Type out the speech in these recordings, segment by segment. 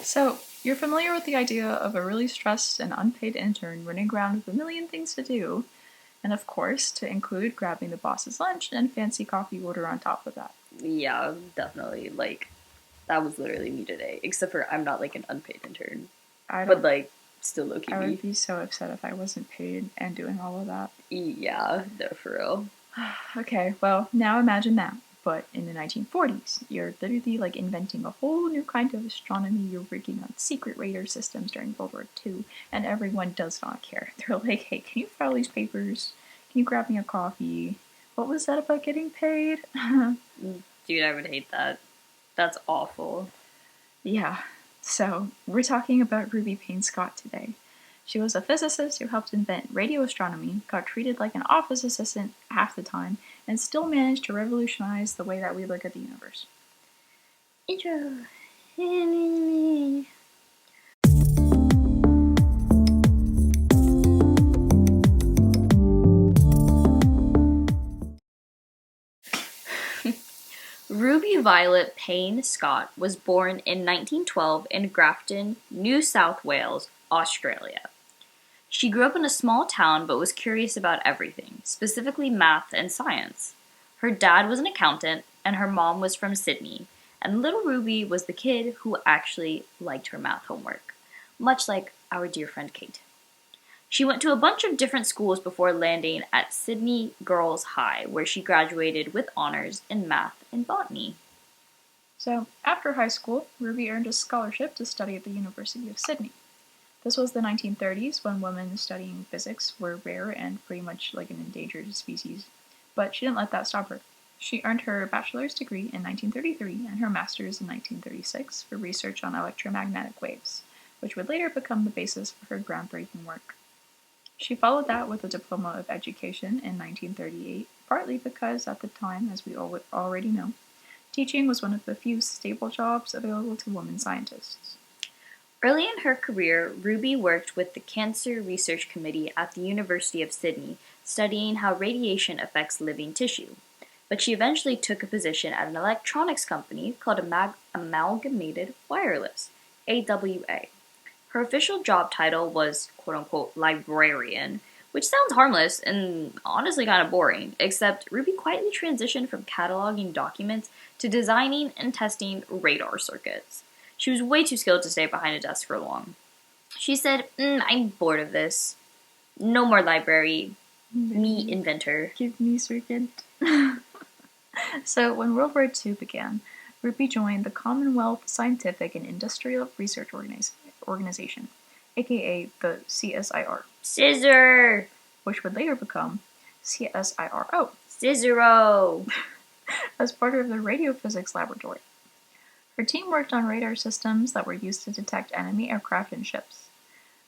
So, you're familiar with the idea of a really stressed and unpaid intern running around with a million things to do, and of course, to include grabbing the boss's lunch and fancy coffee order on top of that. Yeah, definitely. That was literally me today. Except for I'm not like an unpaid intern. I But don't, still low key I would me. be so upset if I wasn't paid and doing all of that. Yeah, no, for real. Okay, well, now imagine that. But in the 1940s, you're literally like inventing a whole new kind of astronomy. You're working on secret radar systems during World War II, and everyone does not care. They're like, hey, can you file these papers? Can you grab me a coffee? What was that about getting paid? Dude, I would hate that. That's awful. Yeah, so we're talking about Ruby Payne Scott today. She was a physicist who helped invent radio astronomy, got treated like an office assistant half the time, and still managed to revolutionize the way that we look at the universe. Intro. Ruby Violet Payne Scott was born in 1912 in Grafton, New South Wales, Australia. She grew up in a small town but was curious about everything, specifically math and science. Her dad was an accountant and her mom was from Sydney, and little Ruby was the kid who actually liked her math homework, much like our dear friend Kate. She went to a bunch of different schools before landing at Sydney Girls High, where she graduated with honors in math and botany. So, after high school, Ruby earned a scholarship to study at the University of Sydney. This was the 1930s when women studying physics were rare and pretty much like an endangered species. But she didn't let that stop her. She earned her bachelor's degree in 1933 and her master's in 1936 for research on electromagnetic waves, which would later become the basis for her groundbreaking work. She followed that with a diploma of education in 1938, partly because at the time, as we already know, teaching was one of the few stable jobs available to women scientists. Early in her career, Ruby worked with the Cancer Research Committee at the University of Sydney, studying how radiation affects living tissue. But she eventually took a position at an electronics company called Amalgamated Wireless, AWA. Her official job title was quote unquote librarian, which sounds harmless and honestly kind of boring, except Ruby quietly transitioned from cataloging documents to designing and testing radar circuits. She was way too skilled to stay behind a desk for long. She said, I'm bored of this. No more library. Me inventor. Give me circuit. So, when World War II began, Ruby joined the Commonwealth Scientific and Industrial Research Organization, aka the CSIR, Scissor! which would later become CSIRO, Scissorro! as part of the Radio Physics Laboratory. Her team worked on radar systems that were used to detect enemy aircraft and ships.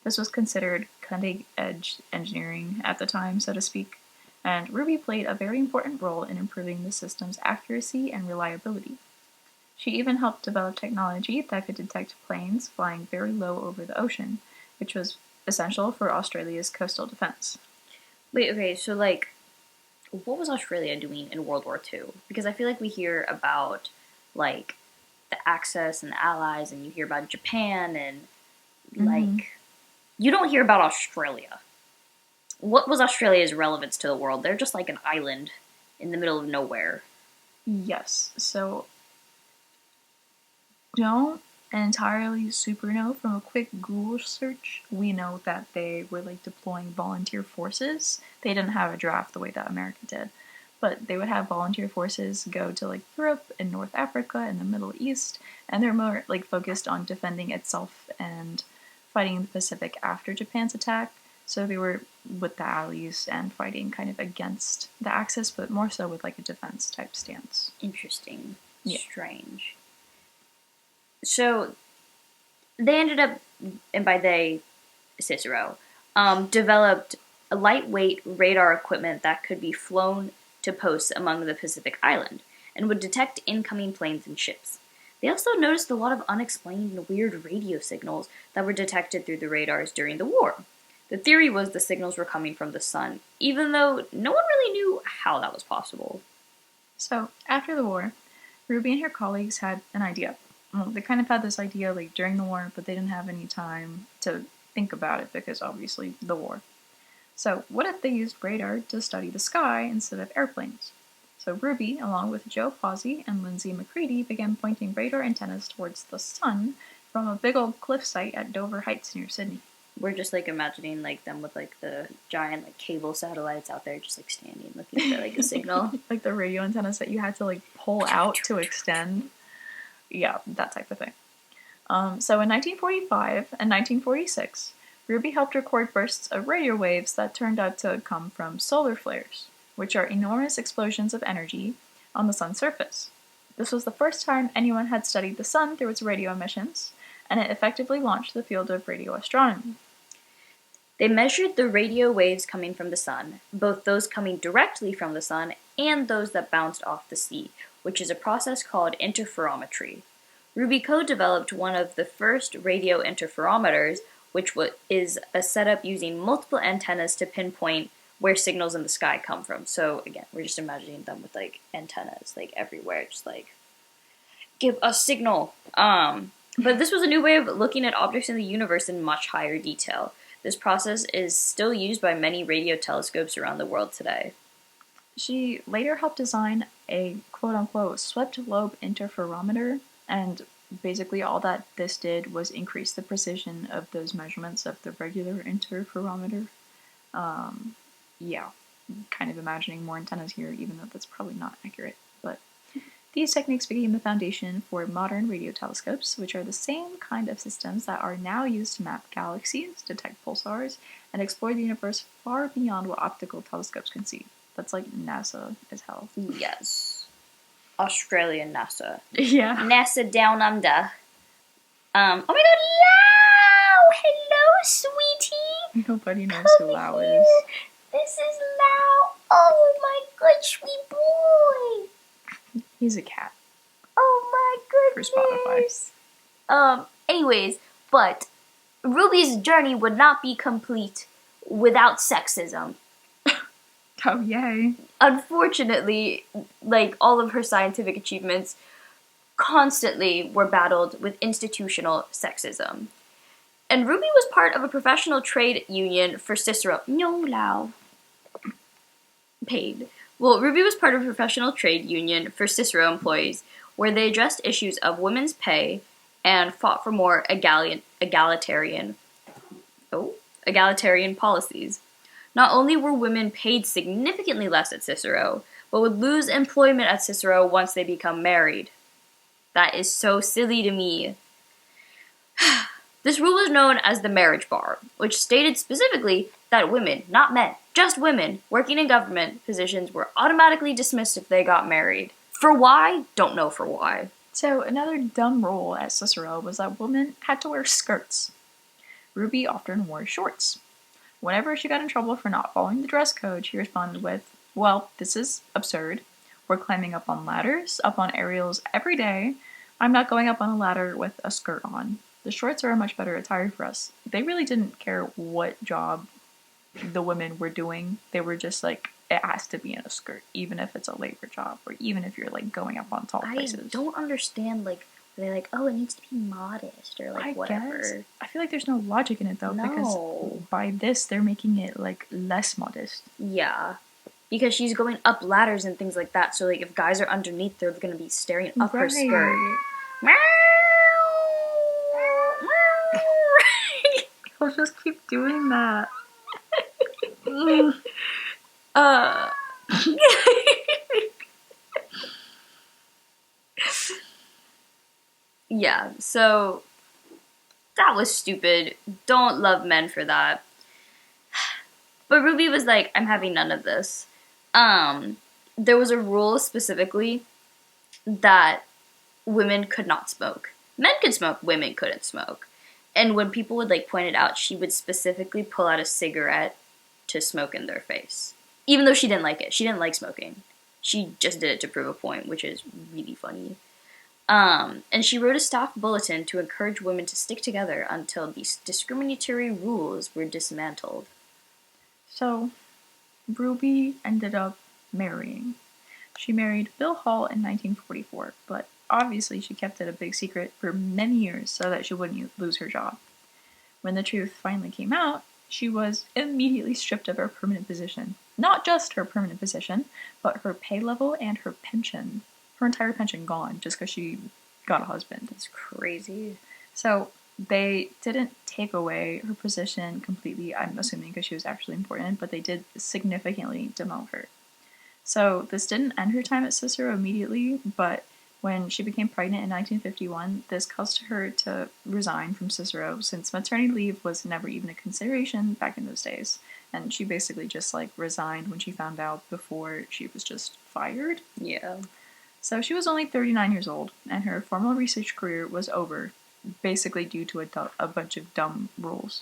This was considered cutting-edge engineering at the time, so to speak, and Ruby played a very important role in improving the system's accuracy and reliability. She even helped develop technology that could detect planes flying very low over the ocean, which was essential for Australia's coastal defense. Wait, okay, so what was Australia doing in World War II? Because I feel like we hear about, like, the Axis and the Allies, and you hear about Japan, and, you don't hear about Australia. What was Australia's relevance to the world? They're just like an island in the middle of nowhere. Yes, so don't entirely super know. From a quick Google search, we know that they were like deploying volunteer forces. They didn't have a draft the way that America did, but they would have volunteer forces go to like Europe and North Africa and the Middle East, and they're more like focused on defending itself and fighting in the Pacific after Japan's attack. So they were with the Allies and fighting kind of against the Axis, but more so with like a defense type stance. Interesting. Yeah. Strange. So they ended up, and by they, Cicero, developed a lightweight radar equipment that could be flown to posts among the Pacific Island and would detect incoming planes and ships. They also noticed a lot of unexplained and weird radio signals that were detected through the radars during the war. The theory was the signals were coming from the sun, even though no one really knew how that was possible. So, after the war, Ruby and her colleagues had an idea. well, they kind of had this idea like during the war, but they didn't have any time to think about it because obviously the war. So, what if they used radar to study the sky instead of airplanes? So, Ruby, along with Joe Pawsey and Lindsay McCready, began pointing radar antennas towards the sun from a big old cliff site at Dover Heights near Sydney. We're just like imagining like them with like the giant like cable satellites out there, just like standing looking for like a signal. Like the radio antennas that you had to like pull out to extend. Yeah, that type of thing. So in 1945 and 1946, Ruby helped record bursts of radio waves that turned out to come from solar flares, which are enormous explosions of energy on the sun's surface. This was the first time anyone had studied the sun through its radio emissions, and it effectively launched the field of radio astronomy. They measured the radio waves coming from the sun, both those coming directly from the sun and those that bounced off the sea, which is a process called interferometry. Ruby co-developed one of the first radio interferometers, which is a setup using multiple antennas to pinpoint where signals in the sky come from. So again, we're just imagining them with like antennas like everywhere, just like give a signal. But this was a new way of looking at objects in the universe in much higher detail. This process is still used by many radio telescopes around the world today. She later helped design a quote-unquote swept lobe interferometer, and basically all that this did was increase the precision of those measurements of the regular interferometer. Yeah, kind of imagining more antennas here, even though that's probably not accurate. But these techniques became the foundation for modern radio telescopes, which are the same kind of systems that are now used to map galaxies, detect pulsars, and explore the universe far beyond what optical telescopes can see. That's like NASA as hell. Yes. Australian NASA. Yeah. NASA down under. Oh my god, Lau! Hello, sweetie! Nobody knows Come who Lau here. is. This is Lau. Oh my good sweet boy! He's a cat. Oh my goodness! For Spotify. Anyways, but Ruby's journey would not be complete without sexism. Oh, yay. Unfortunately, like all of her scientific achievements constantly were battled with institutional sexism. And Ruby was part of a professional trade union for Cicero. No, Lau. Paid. Well, Ruby was part of a professional trade union for Cicero employees, where they addressed issues of women's pay and fought for more egalitarian policies. Not only were women paid significantly less at Cicero, but would lose employment at Cicero once they become married. That is so silly to me. This rule was known as the marriage bar, which stated specifically that women, not men, just women, working in government positions were automatically dismissed if they got married. For why? Don't know for why. So, another dumb rule at Cicero was that women had to wear skirts. Ruby often wore shorts. Whenever she got in trouble for not following the dress code, she responded with, "Well, this is absurd. We're climbing up on ladders, up on aerials every day. I'm not going up on a ladder with a skirt on. The shorts are a much better attire for us." They really didn't care what job the women were doing. They were just like, it has to be in a skirt, even if it's a labor job, or even if you're like going up on tall places. I don't understand, like, they're like, oh, it needs to be modest, or like, whatever. Guess. I feel like there's no logic in it though, because by this they're making it like less modest. Yeah, because she's going up ladders and things like that, so like if guys are underneath, they're gonna be staring up her skirt. He'll just keep doing that. Yeah, so that was stupid. Don't love men for that. But Ruby was like, I'm having none of this. There was a rule specifically that women could not smoke. Men could smoke, women couldn't smoke. And when people would like point it out, she would specifically pull out a cigarette to smoke in their face. Even though she didn't like it. She didn't like smoking. She just did it to prove a point, which is really funny. And she wrote a staff bulletin to encourage women to stick together until these discriminatory rules were dismantled. So, Ruby ended up marrying. She married Bill Hall in 1944, but obviously she kept it a big secret for many years so that she wouldn't lose her job. When the truth finally came out, she was immediately stripped of her permanent position. Not just her permanent position, but her pay level and her pension. Her entire pension gone just because she got a husband. That's crazy. So they didn't take away her position completely, I'm assuming, because she was actually important, but they did significantly demote her. So this didn't end her time at Cicero immediately, but when she became pregnant in 1951, this caused her to resign from Cicero since maternity leave was never even a consideration back in those days. And she basically just resigned when she found out before she was just fired. Yeah. So she was only 39 years old, and her formal research career was over, basically due to a bunch of dumb rules.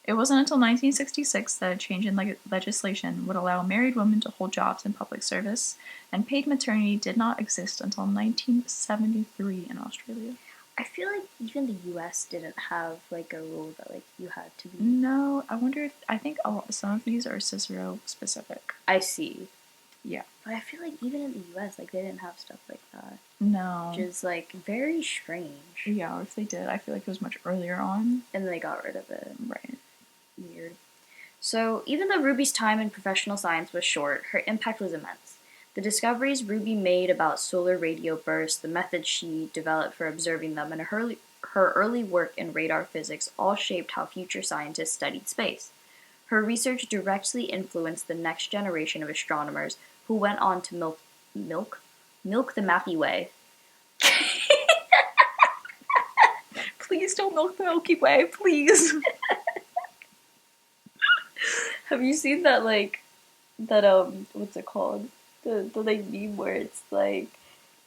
It wasn't until 1966 that a change in legislation would allow married women to hold jobs in public service, and paid maternity did not exist until 1973 in Australia. I feel like even the U.S. didn't have a rule that you had to be. No, I wonder if some of these are Cicero specific. I see. Yeah. But I feel like even in the U.S., they didn't have stuff like that. No. Which is very strange. Yeah, or if they did, I feel like it was much earlier on. And then they got rid of it. Right. Weird. So, even though Ruby's time in professional science was short, her impact was immense. The discoveries Ruby made about solar radio bursts, the methods she developed for observing them, and her early work in radar physics all shaped how future scientists studied space. Her research directly influenced the next generation of astronomers who went on to milk the Mappy way. Please don't milk the Milky Way, please. Have you seen that what's it called? The meme where it's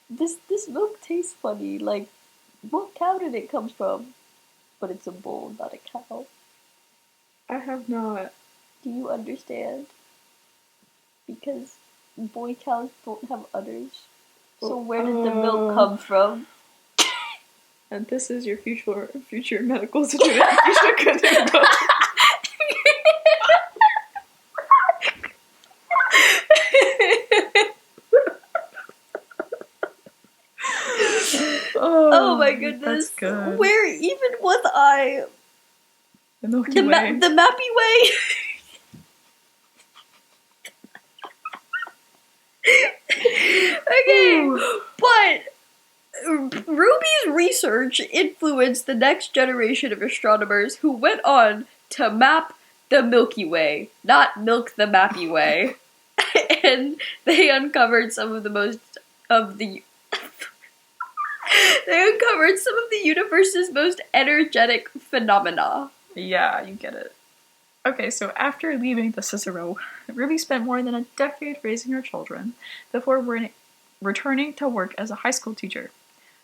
this milk tastes funny, what cow did it come from? But it's a bull, not a cow. I have not. Do you understand? Because boy cows don't have udders. So where did the milk come from? And this is your future medical student. You should continue. Oh my goodness. That's good. Where even was I? The Milky Way. The Mappy way? Okay, Ooh. but Ruby's research influenced the next generation of astronomers who went on to map the Milky Way, not milk the Mappy way. And they uncovered some of the universe's most energetic phenomena. Yeah, you get it. Okay, so after leaving the Cicero, Ruby spent more than a decade raising her children before returning to work as a high school teacher.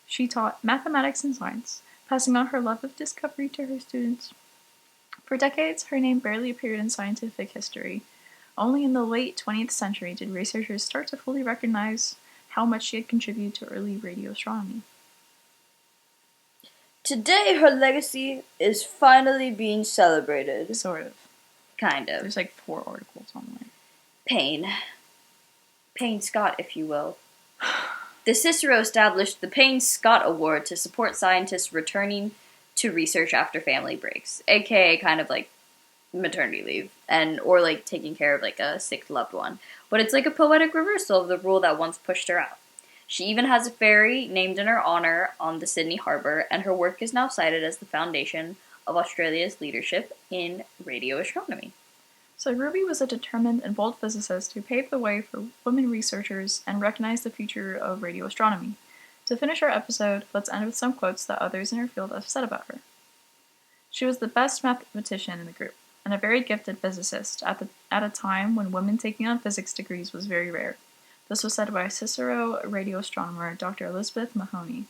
She taught mathematics and science, passing on her love of discovery to her students. For decades, her name barely appeared in scientific history. Only in the late 20th century did researchers start to fully recognize how much she had contributed to early radio astronomy. Today, her legacy is finally being celebrated. Sort of. Kind of. There's 4 articles online. Payne Scott, if you will. The Cicero established the Payne Scott Award to support scientists returning to research after family breaks, aka kind of maternity leave, or taking care of a sick loved one. But it's a poetic reversal of the rule that once pushed her out. She even has a ferry named in her honor on the Sydney Harbour, and her work is now cited as the foundation of Australia's leadership in radio astronomy. So Ruby was a determined and bold physicist who paved the way for women researchers and recognized the future of radio astronomy. To finish our episode, let's end with some quotes that others in her field have said about her. She was the best mathematician in the group, and a very gifted physicist at a time when women taking on physics degrees was very rare. This was said by Cicero radio astronomer Dr. Elizabeth Mahoney.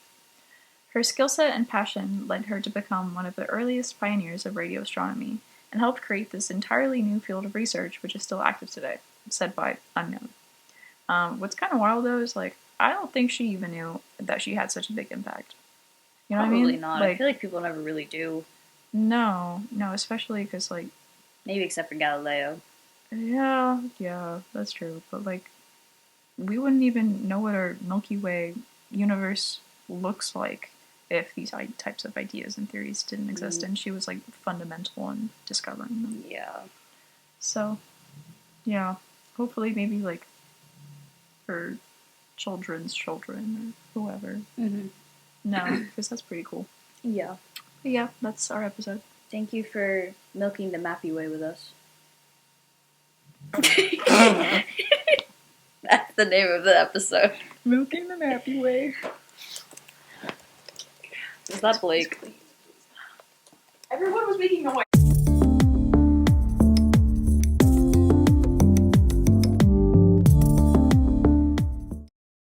Her skill set and passion led her to become one of the earliest pioneers of radio astronomy, and helped create this entirely new field of research which is still active today, said by Unknown. What's kind of wild though is I don't think she even knew that she had such a big impact. You know Probably what I mean? Not. I feel like people never really do. No, especially because maybe except for Galileo. Yeah, that's true. But we wouldn't even know what our Milky Way universe looks like if these types of ideas and theories didn't exist, and she was like fundamental in discovering them. Yeah. So, yeah, hopefully maybe like her children's children or whoever. Mm-hmm. No, because that's pretty cool. Yeah. But yeah, that's our episode. Thank you for milking the Mappy way with us. That's the name of the episode. Milking the Mappy way. Is that Blake? Everyone was making noise.